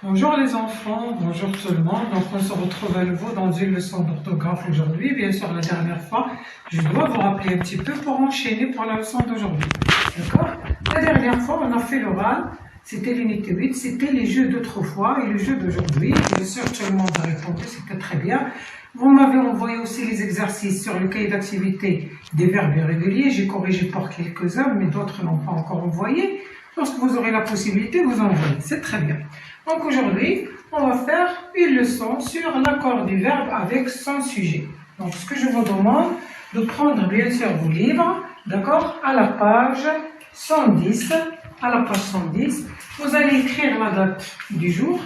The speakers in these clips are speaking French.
Bonjour les enfants, bonjour tout le monde. Donc on se retrouve à nouveau dans une leçon d'orthographe aujourd'hui. Bien sûr, la dernière fois, je dois vous rappeler un petit peu pour enchaîner pour la leçon d'aujourd'hui. D'accord? La dernière fois, on a fait l'oral, c'était l'unité 8, c'était les jeux d'autrefois et le jeu d'aujourd'hui. Bien sûr, tout le monde a répondu, c'était très bien. Vous m'avez envoyé aussi les exercices sur le cahier d'activité des verbes irréguliers. J'ai corrigé pour quelques-uns, mais d'autres n'ont pas encore envoyé. Lorsque vous aurez la possibilité, vous envoyez. C'est très bien. Donc aujourd'hui, on va faire une leçon sur l'accord du verbe avec son sujet. Donc ce que je vous demande, de prendre bien sûr vos livres, d'accord, à la page 110. À la page 110, vous allez écrire la date du jour,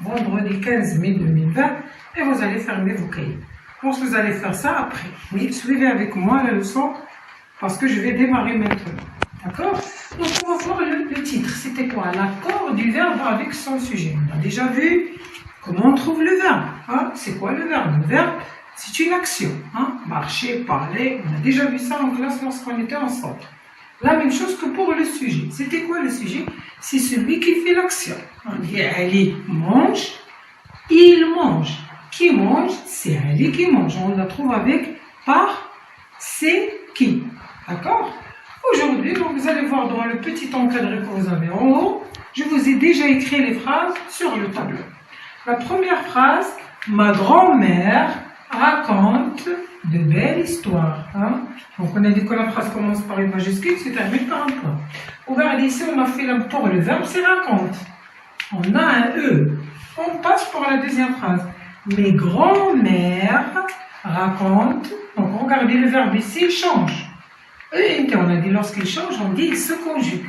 vendredi 15 mai 2020, et vous allez fermer vos cahiers. Lorsque vous allez faire ça, après, oui, suivez avec moi la leçon, parce que je vais démarrer maintenant. D'accord? Donc, on va voir le titre. C'était quoi? L'accord du verbe avec son sujet. On a déjà vu comment on trouve le verbe. C'est quoi le verbe? Le verbe, c'est une action. Marcher, parler. On a déjà vu ça en classe lorsqu'on était ensemble. La même chose que pour le sujet. C'était quoi le sujet? C'est celui qui fait l'action. On dit Ali mange, il mange. Qui mange? C'est Ali qui mange. On la trouve avec par, c'est qui. D'accord? Aujourd'hui, donc, vous allez voir dans le petit encadré que vous avez en haut, je vous ai déjà écrit les phrases sur le tableau. La première phrase, ma grand-mère raconte de belles histoires. Donc, on a dit que la phrase commence par une majuscule, c'est terminé par un point. Regardez ici, on a fait pour le verbe, c'est raconte. On a un E. On passe pour la deuxième phrase. Mes grand-mères racontent. Donc, regardez le verbe ici, il change. On a dit lorsqu'il change, on dit il se conjugue.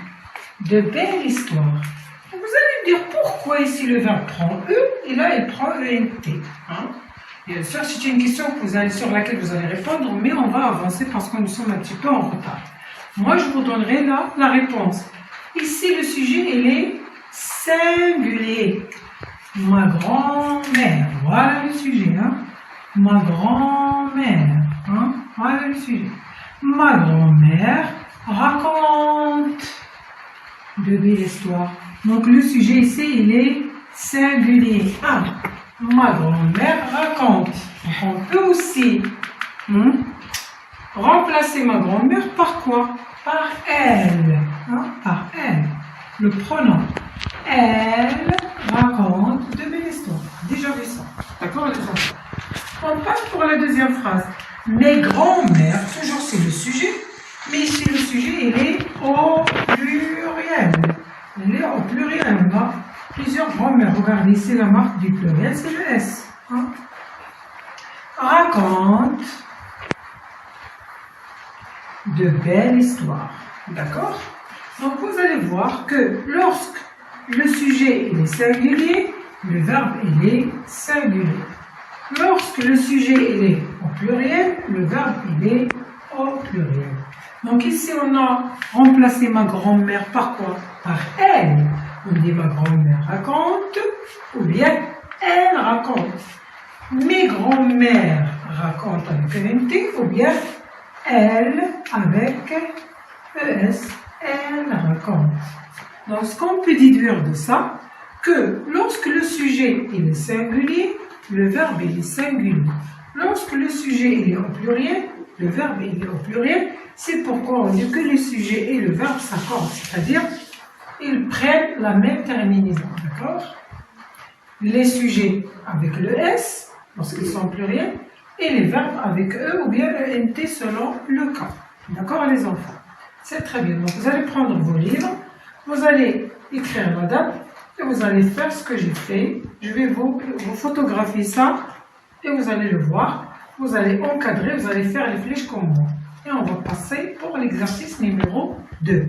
De belles histoires. Vous allez me dire pourquoi ici le verbe prend E et là il prend ENT. Bien sûr, c'est une question sur laquelle vous allez répondre, mais on va avancer parce que nous sommes un petit peu en retard. Moi, je vous donnerai là la réponse. Ici, le sujet, il est singulier. Ma grand-mère. Voilà le sujet. Ma grand-mère. Voilà le sujet. Ma grand-mère raconte de belles histoires. Donc le sujet ici, il est singulier. Ma grand-mère raconte. On peut aussi remplacer ma grand-mère par quoi? Par elle. Par elle. Le pronom. Elle raconte de belles histoires. Déjà vu ça. D'accord les enfants? On passe pour la deuxième phrase. Mes grands-mères, toujours c'est le sujet, mais ici le sujet il est au pluriel. Il est au pluriel. On a plusieurs grands-mères. Regardez ici la marque du pluriel, c'est le S. Raconte de belles histoires. D'accord? Donc vous allez voir que lorsque le sujet il est singulier, le verbe il est singulier. Lorsque le sujet il est au pluriel, le verbe il est au pluriel. Donc ici on a remplacé ma grand-mère par quoi? Par elle. On dit ma grand-mère raconte ou bien elle raconte. Mes grand-mères racontent avec un NT ou bien elle avec ES. Elle raconte. Donc ce qu'on peut déduire de ça, que lorsque le sujet il est singulier, le verbe il est singulier. Lorsque le sujet il est au pluriel, le verbe il est au pluriel. C'est pourquoi on dit que le sujet et le verbe s'accordent, c'est-à-dire ils prennent la même terminaison. D'accord? Les sujets avec le S, lorsqu'ils sont au pluriel, et les verbes avec E ou bien ENT selon le cas. D'accord les enfants? C'est très bien. Donc vous allez prendre vos livres, vous allez écrire la date, et vous allez faire ce que j'ai fait. Je vais vous photographier ça et vous allez le voir. Vous allez encadrer, vous allez faire les flèches comme moi. Et on va passer pour l'exercice numéro 2.